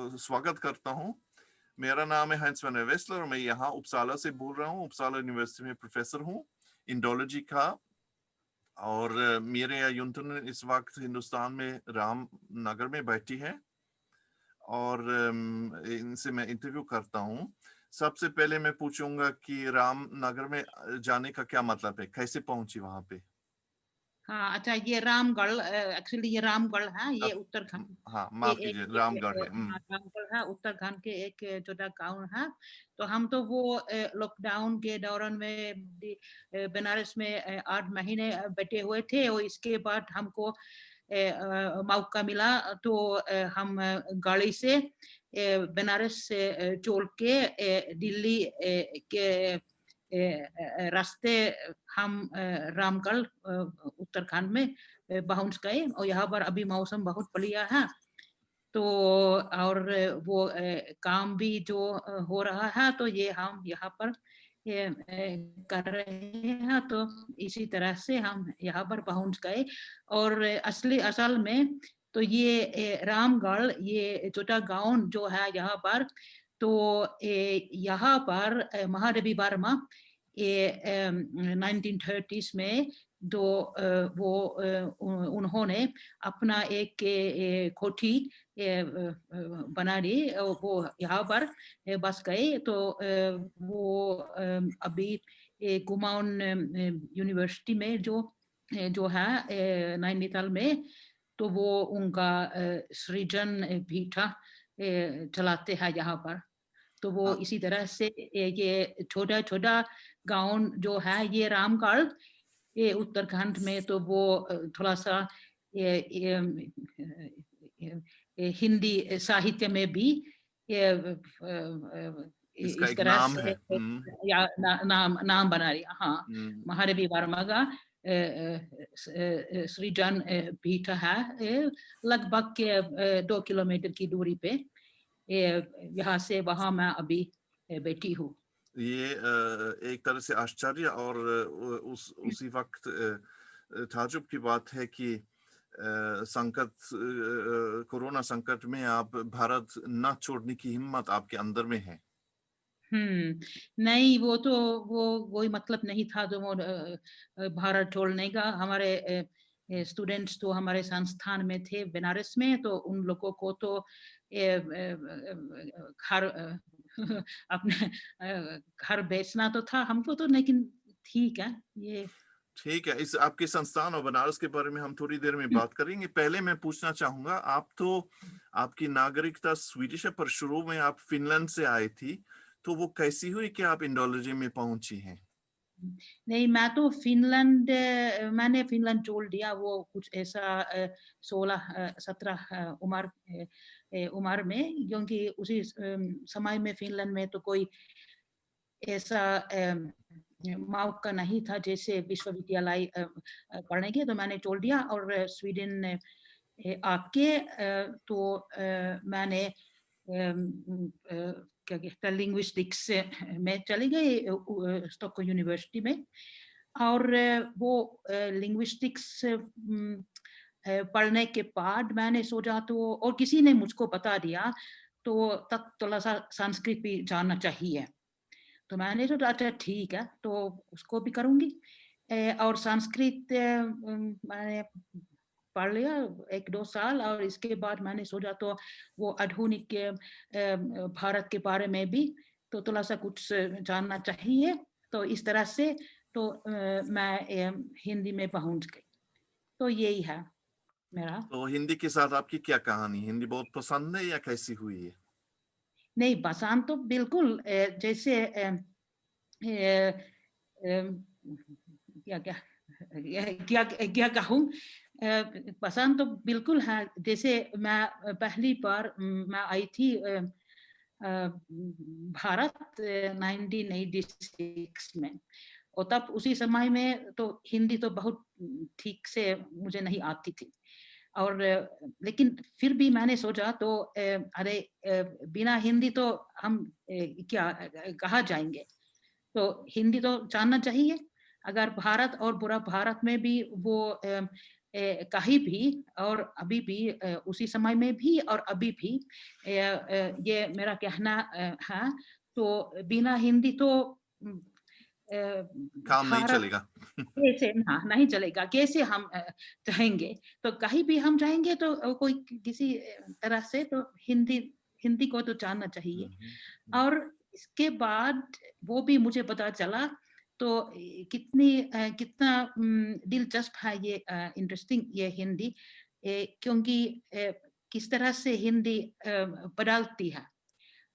स्वागत करता हूँ। मेरा नाम है हंस वैन वेस्लर और मैं यहाँ उपसाला से बोल रहा हूँ। उपसाला यूनिवर्सिटी में प्रोफेसर हूँ इंडोलॉजी का। और मेरे यूनिट इस वक्त हिंदुस्तान में रामनगर में बैठी है और इनसे मैं इंटरव्यू करता हूँ। सबसे पहले मैं पूछूंगा कि रामनगर में जाने का क्या मतलब है, कैसे पहुंची वहां पे? हाँ, अच्छा, ये रामगढ़, एक्चुअली ये रामगढ़ है, ये उत्तराखंड। हाँ, ये माफ कीजिए, रामगढ़ है। हाँ, रामगढ़ है, उत्तराखंड के एक छोटा गांव है। तो हम तो वो लॉकडाउन के दौरान में बनारस में 8 महीने बैठे हुए थे और इसके बाद हमको मौका मिला तो हम गाड़ी से बनारस से चल के दिल्ली के रास्ते हम रामगढ़ उत्तराखंड में पहुंच गए और यहाँ पर अभी मौसम बहुत बढ़िया है। तो और वो काम भी जो हो रहा है तो ये हम यहाँ पर कर रहे हैं। तो इसी तरह से हम यहाँ पर पहुंच गए और असल में तो ये रामगढ़ ये छोटा गांव जो है यहाँ पर, तो यहाँ पर महादेवी वर्मा ये 1930s में जो वो उन्होंने अपना एक कोठी बना ली, वो यहाँ पर बस गए। तो वो अभी कुमाऊन यूनिवर्सिटी में जो है नैनीताल में, तो वो उनका सृजन पीठा चलाते हैं यहाँ पर। तो वो इसी तरह से ये छोटा छोटा गांव जो है ये रामगढ़ ये उत्तराखंड में, तो वो थोड़ा सा हिंदी साहित्य में भी इसका इस एक तरह नाम से है। या नाम बना रही। हाँ, महादेवी वर्मा का सृजन पीठ है लगभग 2 किलोमीटर की दूरी पे। यहाँ से वहां मैं अभी बैठी हूँ। ये एक तरह से आश्चर्य और उसी वक्त ताज्जुब की बात है कि संकट, कोरोना संकट में आप भारत न छोड़ने की हिम्मत आपके अंदर में है। नहीं, वो तो वही मतलब नहीं था जो वो भारत छोड़ने का। हमारे स्टूडेंट्स तो हमारे संस्थान में थे बनारस में, तो उन लोगों को तो घर अपने घर बेचना तो था हमको तो, लेकिन ठीक है ये। ठीक है, इस आपके संस्थान और बनारस के बारे में हम थोड़ी देर में बात करेंगे। पहले मैं पूछना चाहूंगा, आप तो आपकी नागरिकता स्वीडिश है पर शुरू में आप फिनलैंड से आई थी, तो वो कैसी हुई कि आप इंडोलॉजी में पहुंची हैं? नहीं, मैं तो मैंने फिनलैंड छोड़ दिया वो कुछ ऐसा 16-17 उम्र में, क्योंकि उसी समय में फिनलैंड में तो कोई ऐसा मौका नहीं था जैसे विश्वविद्यालय पढ़ने के। तो मैंने छोड़ दिया और स्वीडन आके तो मैंने क्या कहते हैं लिंग्विस्टिक्स में चली गई स्टॉकहोम यूनिवर्सिटी में। और वो लिंग्विस्टिक्स पढ़ने के बाद मैंने सोचा, तो और किसी ने मुझको बता दिया तो तब थोड़ा सा संस्कृत भी जानना चाहिए। तो मैंने सोचा अच्छा ठीक है, तो उसको भी करूंगी। और संस्कृत मैंने पढ़ लिया 1-2 साल और इसके बाद मैंने सोचा तो वो आधुनिक भारत के बारे में भी तो थोड़ा सा कुछ जानना चाहिए। तो इस तरह से तो मैं हिंदी में पहुंच गई। तो यही है मेरा। तो हिंदी के साथ आपकी क्या कहानी? हिंदी बहुत पसंद है या कैसी हुई है? नहीं, पसंद तो बिल्कुल जैसे क्या क्या क्या क्या कहूँ, पसंद तो बिल्कुल है। जैसे मैं पहली बार मैं आई थी भारत 1986 में, और तब उसी समय में तो हिंदी तो बहुत ठीक से मुझे नहीं आती थी। और लेकिन फिर भी मैंने सोचा तो अरे बिना हिंदी तो हम क्या कहाँ जाएंगे। तो हिंदी तो जानना चाहिए। अगर भारत और पूरा भारत में भी वो कहीं भी और अभी भी उसी समय में भी और अभी भी ये मेरा कहना है। तो बिना हिंदी तो काम नहीं भारत चलेगा। कैसे हाँ नहीं चलेगा, कैसे हम रहेंगे। तो कहीं भी हम जाएंगे तो कोई किसी तरह से तो हिंदी हिंदी को तो जानना चाहिए। और इसके बाद वो भी मुझे पता चला तो कितना दिलचस्प है ये इंटरेस्टिंग ये हिंदी क्योंकि किस तरह से हिंदी बदलती है।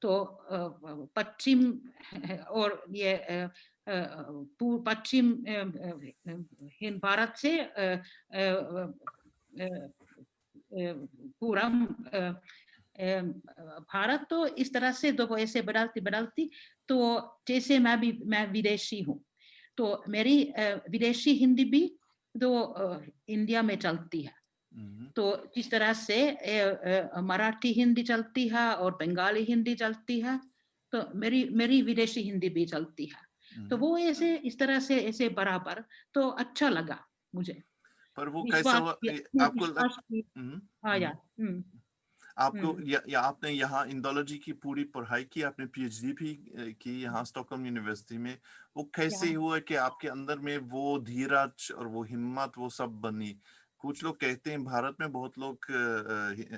तो पश्चिम और ये पश्चिम हिंद भारत से पूरा भारत तो इस तरह से तो ऐसे बदलती बदलती तो जैसे मैं विदेशी हूँ तो मेरी विदेशी हिंदी भी तो इंडिया में चलती है। तो जिस तरह से मराठी हिंदी चलती है और बंगाली हिंदी चलती है तो मेरी विदेशी हिंदी भी चलती है। तो वो ऐसे इस तरह से ऐसे बराबर तो अच्छा लगा मुझे। पर वो कैसा विश्वास हुआ आपको विश्वास की हाँ यार आपको या आपने यहाँ इंडोलॉजी की पूरी पढ़ाई की, आपने पीएचडी भी की यहाँ स्टॉकहोम यूनिवर्सिटी में। वो कैसे हुआ कि आपके अंदर में वो धीरज और वो हिम्मत वो सब बनी? कुछ लोग कहते हैं भारत में बहुत लोग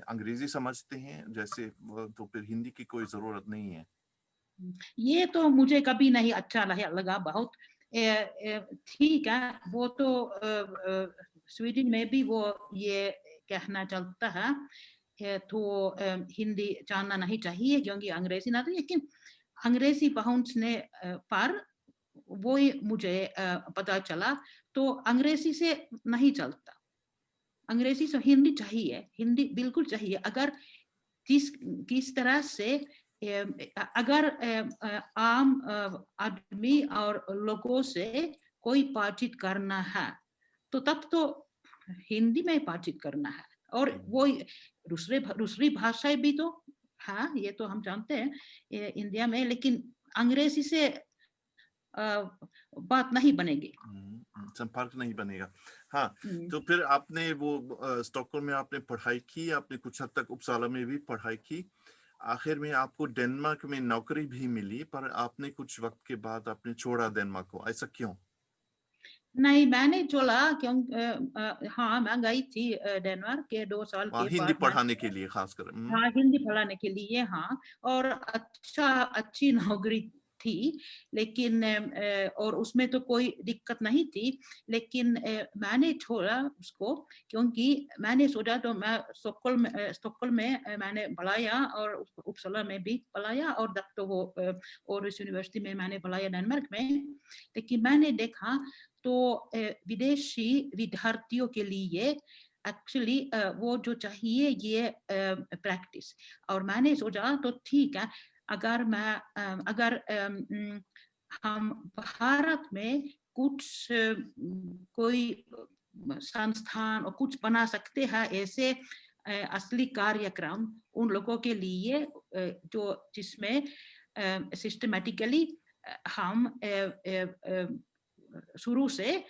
अंग्रेजी समझते हैं जैसे, तो फिर हिंदी की कोई जरूरत नहीं है। ये तो मुझे कभी नहीं अच्छा लगा बहुत। ठीक है वो तो स्वीडन में भी वो ये कहना चलता है तो हिंदी जानना नहीं चाहिए क्योंकि अंग्रेजी ना, लेकिन अंग्रेजी पहुंचने पर वो ही मुझे पता चला तो अंग्रेजी से नहीं चलता। अंग्रेजी से हिंदी चाहिए, हिंदी बिल्कुल चाहिए। अगर किस तरह से अगर आम आदमी और लोगों से कोई बातचीत करना है तो तब तो हिंदी में बातचीत करना है। और वो दूसरी भाषाएं भी तो हाँ ये तो हम जानते हैं इंडिया में, लेकिन अंग्रेजी से बात नहीं बनेगी, संपर्क नहीं बनेगा। हाँ, तो फिर आपने वो स्टॉकहोम में आपने पढ़ाई की, आपने कुछ हद तक उपसाला में भी पढ़ाई की। आखिर में आपको डेनमार्क में नौकरी भी मिली, पर आपने कुछ वक्त के बाद आपने छोड़ा डेनमार्क को, ऐसा क्यों? नहीं मैंने चला क्यों हाँ मैं गई थी डेनमार्क के 2 साल के हिंदी बाद मैं पढ़ाने के लिए खासकर। हाँ हिंदी पढ़ाने के लिए हाँ। और अच्छी नौकरी थी, लेकिन और उसमें तो कोई दिक्कत नहीं थी, लेकिन मैंने छोड़ा उसको क्योंकि मैंने सोचा तो मैं स्टॉकहोम में मैंने पढ़ाया और उपसला में भी पढ़ाया और तब तो वो और इस यूनिवर्सिटी में मैंने पढ़ाया डेनमार्क में। लेकिन मैंने देखा तो विदेशी विद्यार्थियों के लिए एक्चुअली वो जो चाहिए ये प्रैक्टिस। और मैंने सोचा तो ठीक है अगर हम भारत में कुछ कोई संस्थान और कुछ बना सकते हैं ऐसे असली कार्यक्रम उन लोगों के लिए जो जिसमें सिस्टमेटिकली हम शुरू से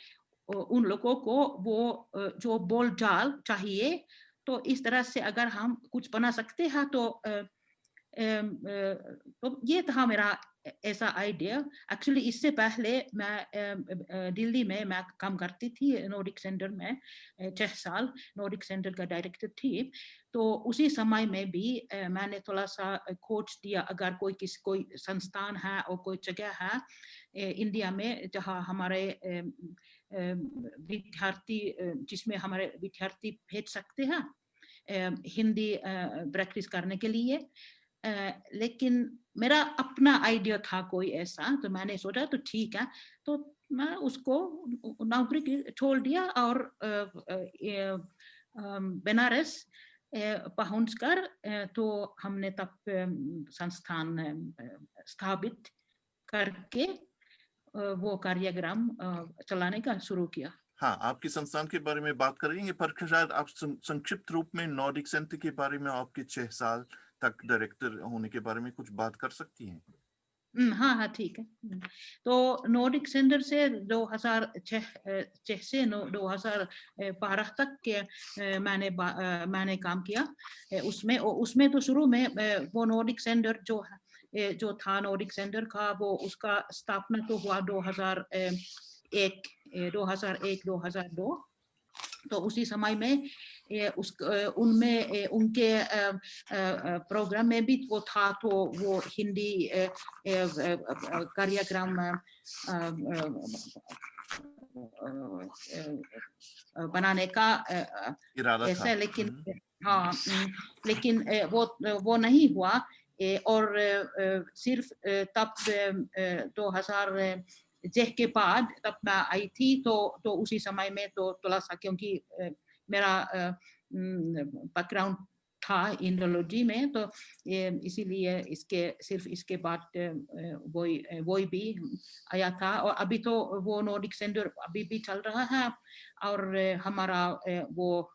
उन लोगों को वो जो बोलचाल चाहिए तो इस तरह से अगर हम कुछ बना सकते हैं तो ये था मेरा ऐसा आइडिया। एक्चुअली इससे पहले मैं दिल्ली में मैं काम करती थी नॉर्डिक सेंटर में 6 साल नॉर्डिक सेंटर का डायरेक्टर थी। तो उसी समय में भी मैंने थोड़ा सा खोज दिया अगर कोई संस्थान है और कोई जगह है इंडिया में जहाँ हमारे विद्यार्थी जिसमें हमारे विद्यार्थी भेज सकते हैं हिंदी प्रैक्टिस करने के लिए। लेकिन मेरा अपना आइडिया था कोई ऐसा तो मैंने सोचा तो ठीक है तो मैं उसको नौकरी छोड़ दिया और बनारस पहुंचकर तो हमने तब संस्थान स्थापित करके वो कार्यक्रम चलाने का शुरू किया। हाँ, आपके संस्थान के बारे में बात करेंगे, पर शायद आप संक्षिप्त रूप में नॉर्डिक सेंटर के बारे में आपके 6 साल तक डायरेक्टर होने के बारे में कुछ बात कर सकती हैं? हाँ हाँ ठीक है। तो नॉर्डिक सेंटर से 2006 से 2012 तक के मैंने काम किया उसमें तो शुरू में वो नॉर्डिक सेंटर जो था नॉर्डिक सेंटर का वो उसका स्थापना तो हुआ 2001-2002। तो उसी समय में उनमें उनके प्रोग्राम में भी वो था तो वो हिंदी कार्यक्रम बनाने का इरादा था। ऐसा लेकिन हाँ लेकिन वो नहीं हुआ और सिर्फ तब 2006 के बाद तब मैं आई थी तो उसी समय में तो थोड़ा सा क्योंकि मेरा बैकग्राउंड था इंडोलॉजी में तो इसीलिए सिर्फ इसके बाद वही भी आया था और अभी तो वो नॉर्डिक सेंटर अभी भी चल रहा है और हमारा वो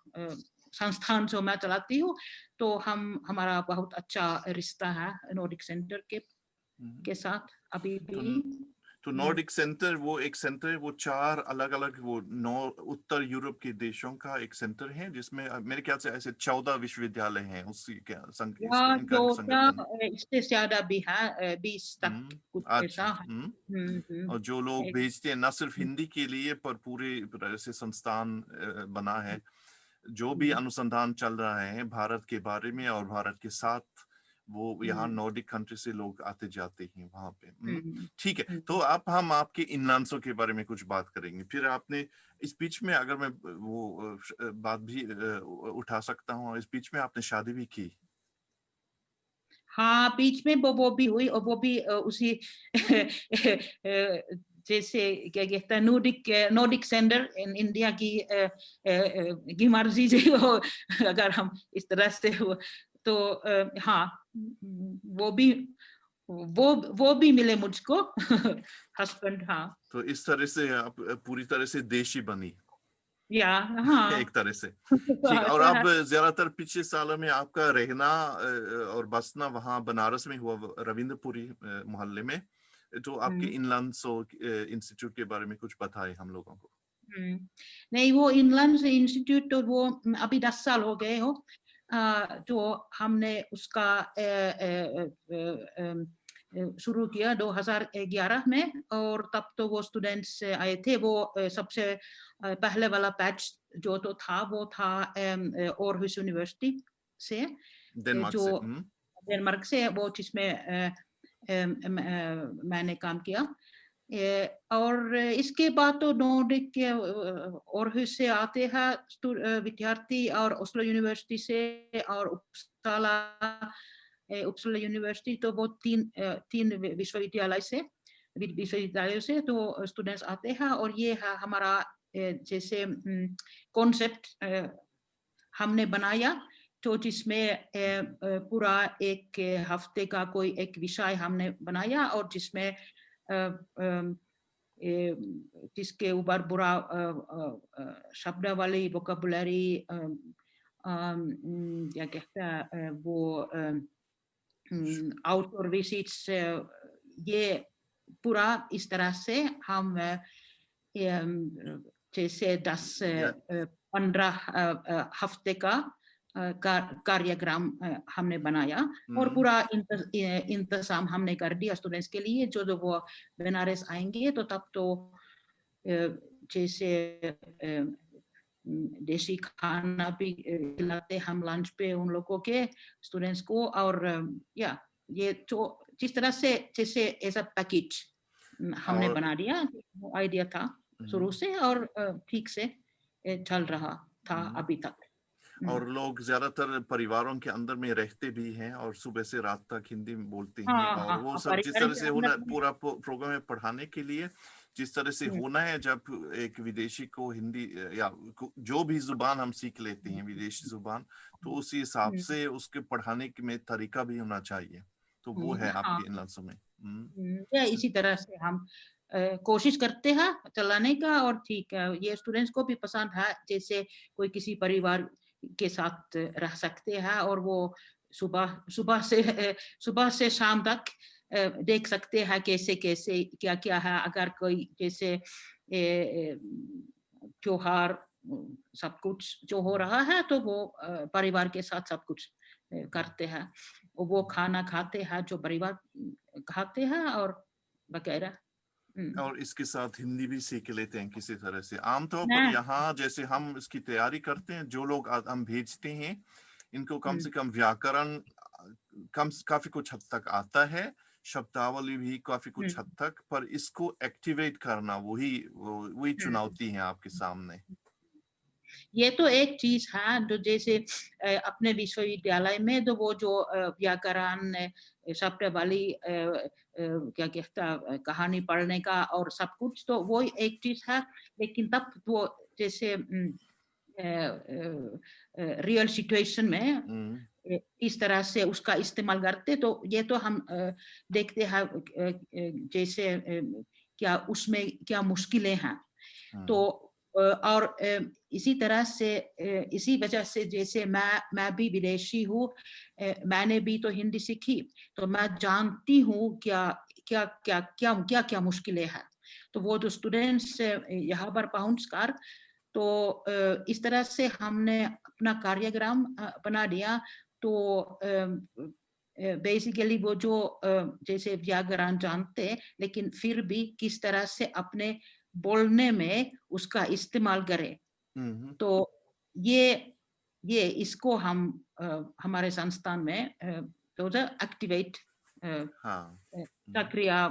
संस्थान जो मैं चलाती हूँ तो हमारा बहुत अच्छा रिश्ता है नॉर्डिक सेंटर के साथ अभी भी। तो नॉर्डिक सेंटर वो एक सेंटर है, वो 4 अलग-अलग वो उत्तर यूरोप के देशों का एक सेंटर है जिसमें मेरे ख्याल से ऐसे 14 विश्वविद्यालय हैं उसी के इनका संगठन। इससे ज्यादा भी है 20 तक कुछ ऐसा अच्छा। है। और जो लोग भेजते हैं न सिर्फ हिंदी के लिए पर पूरे तरह से संस्थान बना है जो भी अनुसंधान चल रहा है भारत के बारे में और भारत के साथ वो यहाँ नॉर्डिक कंट्री से लोग आते जाते हैं वहां पे। ठीक है, तो हम आपके इनलांसों के बारे में कुछ बात करेंगे। फिर आपने इस बीच में अगर मैं वो बात भी उठा सकता हूँ, इस बीच में आपने शादी भी की। हाँ बीच में वो भी हुई और वो भी उसी जैसे क्या कहता है नॉर्डिक सेंटर इन इंडिया की मर्जी से वो अगर हम इस तरह से तो हाँ वो भी मिले मुझको हस्बैंड। हाँ तो इस तरह से आप पूरी तरह से देशी बनी या हाँ एक तरह से। ठीक, और अब ज्यादातर पिछले सालों में आपका रहना और बसना वहाँ बनारस में हुआ रविंद्रपुरी मोहल्ले में। तो आपके इनलांसो इंस्टीट्यूट के बारे में कुछ बताएं हम लोगों को। नहीं वो इनलांस इंस्टीट्यूट तो वो अभी 10 साल हो गए हो तो हमने उसका शुरू किया 2011 में और तब तो वो स्टूडेंट्स आए थे वो सबसे पहले वाला बैच जो तो था वो था ऑरहुस यूनिवर्सिटी से जो डेनमार्क से वो जिसमें मैंने काम किया और इसके बाद तो नॉर्डिक ऑरहुस से आते हैं विद्यार्थी और ओस्लो यूनिवर्सिटी से और uppsala यूनिवर्सिटी तो वो तीन विश्वविद्यालयों से तो स्टूडेंट्स आते हैं और ये है हमारा जैसे कॉन्सेप्ट हमने बनाया तो जिसमें पूरा एक हफ्ते का कोई एक विषय हमने बनाया और जिसमें जिसके ऊपर पूरा शब्दावली वोकैबुलरी क्या कहता है वो आउटडोर विजिट्स ये पूरा इस तरह से हम जैसे 10-15 हफ्ते का कार्यक्रम हमने बनाया और पूरा इंतजाम हमने कर दिया स्टूडेंट्स के लिए जो वो बनारस आएंगे तो तब तो जैसे देसी खाना भी खिलाते हम लंच पे उन लोगों के स्टूडेंट्स को और या ये तो जिस तरह से जैसे ऐसा पैकेज हमने बना दिया वो आइडिया था शुरू से और ठीक से चल रहा था अभी तक। और लोग ज्यादातर परिवारों के अंदर में रहते भी हैं और सुबह से रात तक हिंदी में बोलते हैं और वो सब जिस तरह से होना पूरा प्रोग्राम में पढ़ाने के लिए जिस तरह से होना है जब एक विदेशी को हिंदी या जो भी जुबान हम सीख लेते हैं विदेशी जुबान तो उसी हिसाब से उसके पढ़ाने में तरीका भी होना चाहिए तो वो है आपके इनलांसों में। इसी तरह से हम कोशिश करते हैं चलाने का और ठीक है ये स्टूडेंट्स को भी पसंद है जैसे कोई किसी परिवार के साथ रह सकते हैं और वो सुबह से शाम तक देख सकते हैं कैसे कैसे क्या क्या है। अगर कोई जैसे त्योहार सब कुछ जो हो रहा है तो वो परिवार के साथ सब कुछ करते हैं, वो खाना खाते हैं जो परिवार खाते हैं और वगैरह। और इसके साथ हिंदी भी सीख लेते हैं किसी तरह से। आमतौर पर हाँ। यहाँ जैसे हम इसकी तैयारी करते हैं, जो लोग हम भेजते हैं, इनको कम से कम व्याकरण काफी कुछ हद तक आता है, शब्दावली भी काफी कुछ हद तक, पर इसको एक्टिवेट करना वही चुनौती है आपके सामने। ये तो एक चीज है जो जैसे अपने विश्वविद्यालय में तो वो जो व्याकरण शब्दावली क्या कहता कहानी पढ़ने का और सब कुछ, तो वो एक चीज है। लेकिन तब वो जैसे रियल सिचुएशन में इस तरह से उसका इस्तेमाल करते, तो ये तो हम देखते हैं जैसे क्या उसमें क्या मुश्किलें हैं। तो और इसी तरह से इसी वजह से जैसे मैं भी विदेशी हूँ, मैंने भी तो हिंदी सीखी, तो मैं जानती हूँ क्या क्या क्या क्या क्या क्या मुश्किलें हैं। तो वो जो स्टूडेंट्स यहाँ पर पहुँच कर, तो इस तरह से हमने अपना कार्यक्रम बना दिया। तो बेसिकली वो जो जैसे व्याकरण जानते लेकिन फिर भी किस तरह से अपने बोलने में उसका इस्तेमाल करें। तो ये इसको हम हमारे संस्थान में तो एक्टिवेट प्रक्रिया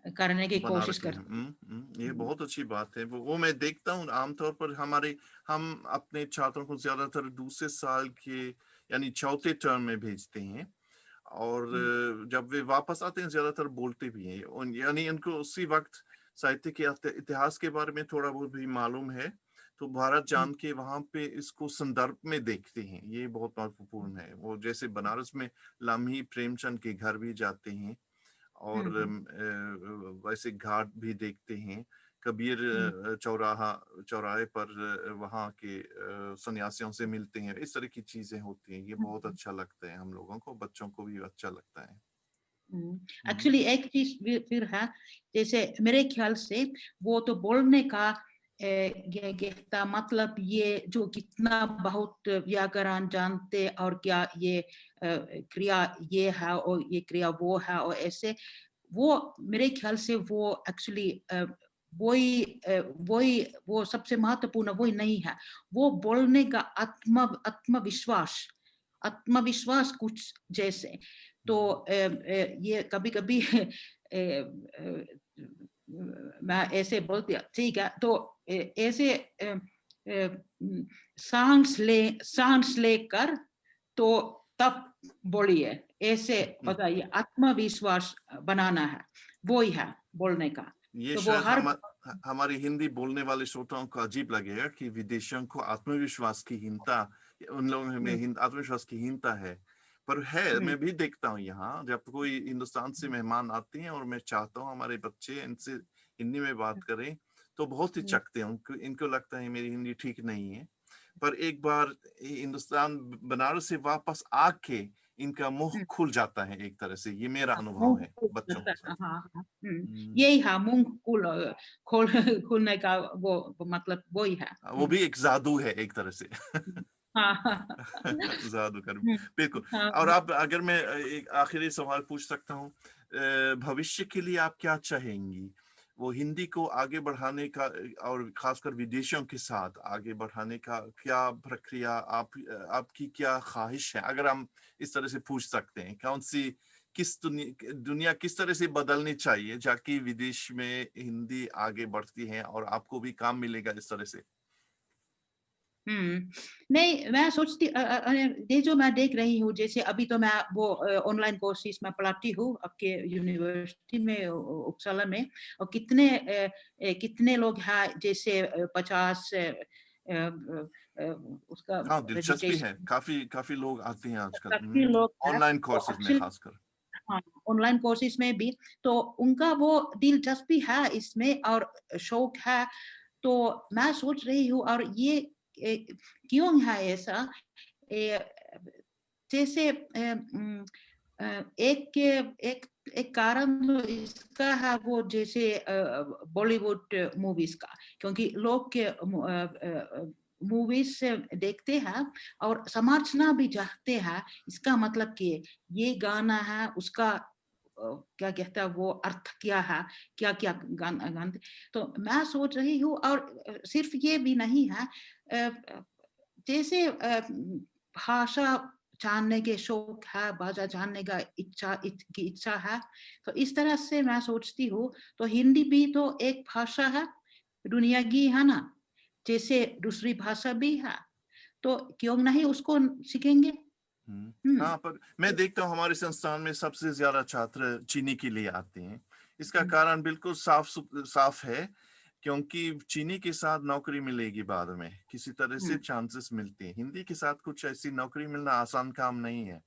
करने की बना कोशिश रखे करते हैं। हैं। ये बहुत अच्छी बात है। वो मैं देखता हूँ आमतौर पर हम अपने छात्रों को ज्यादातर दूसरे साल के यानी चौथे टर्म में भेजते हैं, और जब वे वापस आते हैं ज्यादातर बोलते भी हैं, यानी इनको उसी वक्त साहित्य के इतिहास के बारे में थोड़ा बहुत भी मालूम है, तो भारत जान के वहां पे इसको संदर्भ में देखते हैं। ये बहुत महत्वपूर्ण है। वो जैसे बनारस में लामी प्रेमचंद के घर भी जाते हैं, और वैसे घाट भी देखते हैं, कबीर चौराहे पर वहाँ के सन्यासियों से मिलते हैं। इस तरह की चीजें होती हैं। ये बहुत अच्छा लगता है हम लोगों को, बच्चों को भी अच्छा लगता है। एक्चुअली एक चीज फिर है, जैसे मेरे ख्याल से वो तो बोलने का कहता मतलब ये जो कितना बहुत व्याकरण जानते और क्या ये क्रिया ये है और ये क्रिया वो है और ऐसे, वो मेरे ख्याल से वो एक्चुअली वो सबसे महत्वपूर्ण वही नहीं है। वो बोलने का आत्मविश्वास कुछ जैसे। तो ये कभी कभी मैं ऐसे बोलती ठीक है, तो ऐसे सांस लेकर तो तब बोलिए, ऐसे बताइए, आत्मविश्वास बनाना है, वो ही है बोलने का। ये तो वो शायद हर हमारी हिंदी बोलने वाले श्रोताओं को अजीब लगेगा कि विदेशियों को आत्मविश्वास की हीनता, उन लोगों में आत्मविश्वास की हीनता है, पर है। मैं भी देखता हूँ यहाँ जब कोई हिंदुस्तान से मेहमान आते हैं और मैं चाहता हूँ हमारे बच्चे इनसे हिंदी में बात करें, तो बहुत ही चकते हैं। इनको लगता है मेरी हिंदी ठीक नहीं है, पर एक बार हिंदुस्तान बनारस से वापस आके इनका मुंह खुल जाता है एक तरह से। ये मेरा अनुभव है बच्चों के साथ। यही है, मुंह खुलने का वो मतलब वही है। वो भी एक जादू है एक तरह से। हाँ। जादूगर, बिल्कुल। और आप, अगर मैं एक आखिरी सवाल पूछ सकता हूँ, भविष्य के लिए आप क्या चाहेंगी? वो हिंदी को आगे बढ़ाने का और खासकर विदेशियों के साथ आगे बढ़ाने का क्या प्रक्रिया, आपकी क्या ख्वाहिश है? अगर हम इस तरह से पूछ सकते हैं, कौन सी दुनिया किस तरह से बदलनी चाहिए जाकि विदेश में हिंदी आगे बढ़ती है और आपको भी काम मिलेगा इस तरह से? नहीं, मैं सोचती ये जो मैं देख रही हूँ, जैसे अभी तो मैं वो ऑनलाइन कोर्सेज में पढ़ाती हूँ आपके यूनिवर्सिटी में उपसाला में, और कितने लोग हैं जैसे 50 उसका हाँ, दिलचस्पी है। रजिस्ट्रेशन काफी लोग आते हैं आजकल काफी लोग हैं, ऑनलाइन तो कोर्सेज में एक्चुअली खासकर। हाँ, ऑनलाइन कोर्सेज में भी तो उनका वो दिलचस्पी है इसमें और शौक है। तो मैं सोच रही हूँ, और ये क्यों है ऐसा, जैसे एक एक एक कारण तो इसका है वो जैसे बॉलीवुड मूवीज का, क्योंकि लोग के मूवीज देखते हैं और समझना भी चाहते हैं इसका मतलब कि ये गाना है उसका क्या कहता है वो अर्थ क्या है, क्या क्या गान। तो मैं सोच रही हूँ, और सिर्फ ये भी नहीं है, जैसे भाषा जानने के शौक है, भाषा जानने का इच्छा है, तो इस तरह से मैं सोचती हूँ तो हिंदी भी तो एक भाषा है, दुनिया की है ना, जैसे दूसरी भाषा भी है, तो क्यों नहीं उसको सीखेंगे। हाँ, पर मैं देखता हूँ हमारे संस्थान में सबसे ज्यादा छात्र चीनी के लिए आते हैं। इसका कारण बिल्कुल साफ है, क्योंकि चीनी के साथ नौकरी मिलेगी बाद में, किसी तरह से चांसेस मिलते हैं। हिंदी के साथ कुछ ऐसी नौकरी मिलना आसान काम नहीं है।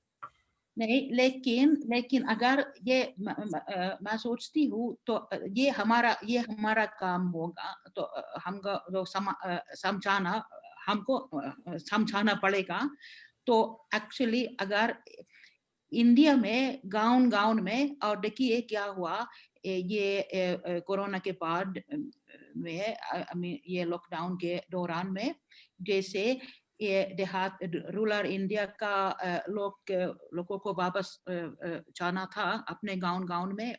नहीं, लेकिन अगर ये मैं सोचती हूँ तो ये हमारा काम होगा, तो हमको समझाना पड़ेगा। तो एक्चुअली अगर इंडिया में गाँव में, और देखिए क्या हुआ ये कोरोना के बाद में, ये लॉकडाउन के दौरान में, जैसे ये देहात रूरल इंडिया का लोगों को वापस जाना था अपने गाँव में,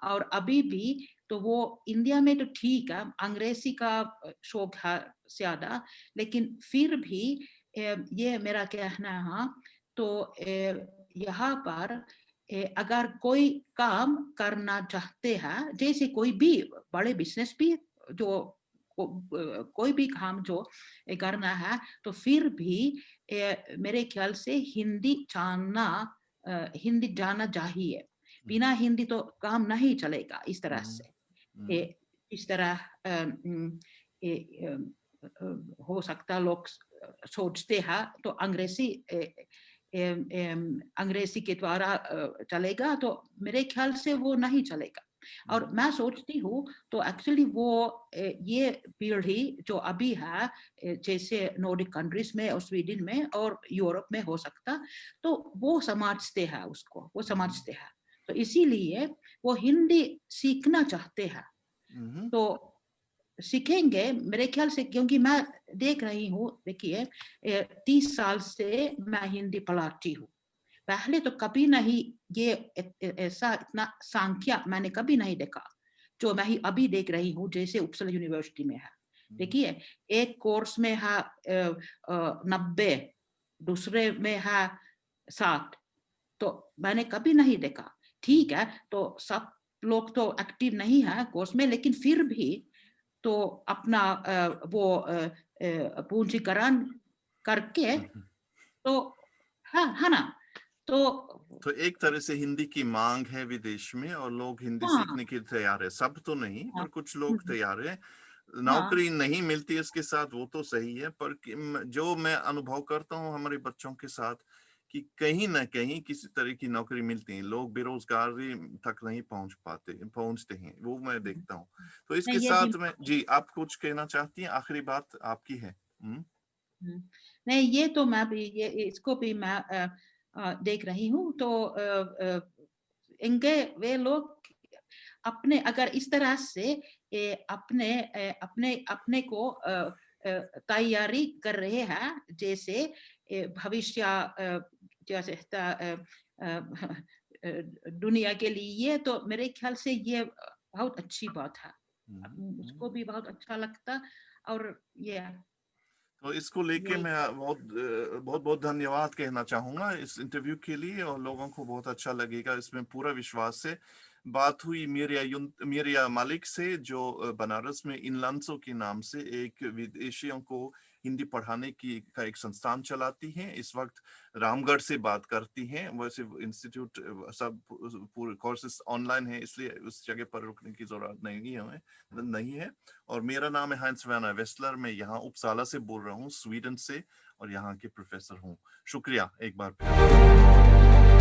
और अभी भी तो वो इंडिया में तो ठीक है, अंग्रेजी का शौक है ज्यादा, लेकिन फिर भी ये मेरा कहना है। तो यहाँ पर अगर कोई काम करना चाहते हैं, जैसे कोई भी बड़े बिजनेस भी जो कोई भी काम जो करना है, तो फिर भी मेरे ख्याल से हिंदी जाना चाहिए। बिना हिंदी तो काम नहीं चलेगा इस तरह से। इस तरह हो सकता लोग सोचते हैं तो अंग्रेजी के द्वारा चलेगा, तो मेरे ख्याल से वो नहीं चलेगा। और मैं सोचती हूँ तो एक्चुअली वो ये पीढ़ी जो अभी है, जैसे नॉर्डिक कंट्रीज में और स्वीडन में और यूरोप में हो सकता, तो वो समझते हैं, तो इसीलिए वो हिंदी सीखना चाहते हैं। तो सीखेंगे मेरे ख्याल से, क्योंकि मैं देख रही हूँ, देखिए 30 साल से मैं हिंदी पढ़ाती हूँ। पहले तो कभी नहीं ये ऐसा इतना संख्या मैंने कभी नहीं देखा जो मैं अभी देख रही हूँ, जैसे उपसला यूनिवर्सिटी में है। देखिए एक कोर्स में है 90, दूसरे में है 60, तो मैंने कभी नहीं देखा। ठीक है, तो सब लोग तो एक्टिव नहीं है कोर्स में, लेकिन फिर भी तो अपना वो पूंजीकरण करके, तो है ना। तो एक तरह से हिंदी की मांग है विदेश में, और लोग हिंदी सीखने के लिए तैयार है। सब तो नहीं, पर कुछ लोग तैयार है। नौकरी नहीं मिलती इसके साथ, वो तो सही है, पर जो मैं अनुभव करता हूँ हमारे बच्चों के साथ, कि कहीं ना कहीं किसी तरह की नौकरी मिलती है। लोग बेरोजगारी तक नहीं पहुंचते हैं, वो मैं देखता हूँ। तो इसके साथ में जी, आप कुछ कहना चाहती हैं? आखिरी बात आपकी है। नहीं, ये तो मैं भी इसको भी मैं देख रही हूँ। तो इनके वे लोग अपने अगर इस तरह से अपने अपने अपने को तैयारी कर रहे हैं, जैसे भविष्य जैसे दुनिया के लिए, तो मेरे ख्याल से ये बहुत अच्छी बात है। उसको भी बहुत अच्छा लगता। और ये तो इसको लेके मैं बहुत बहुत धन्यवाद कहना चाहूंगा इस इंटरव्यू के लिए, और लोगों को बहुत अच्छा लगेगा, इसमें पूरा विश्वास से। बात हुई मिरिया मलिक से, जो बनारस में इनलांसो के नाम से एक विदेशियों को हिंदी पढ़ाने का एक संस्थान चलाती हैं। इस वक्त रामगढ़ से बात करती हैं। वैसे इंस्टीट्यूट सब पूरे कोर्सेज ऑनलाइन है, इसलिए उस जगह पर रुकने की जरूरत नहीं है। और मेरा नाम है हाइंस वर्नर वेस्लर। मैं यहाँ उपसाला से बोल रहा हूँ, स्वीडन से, और यहाँ के प्रोफेसर हूँ। शुक्रिया एक बार फिर।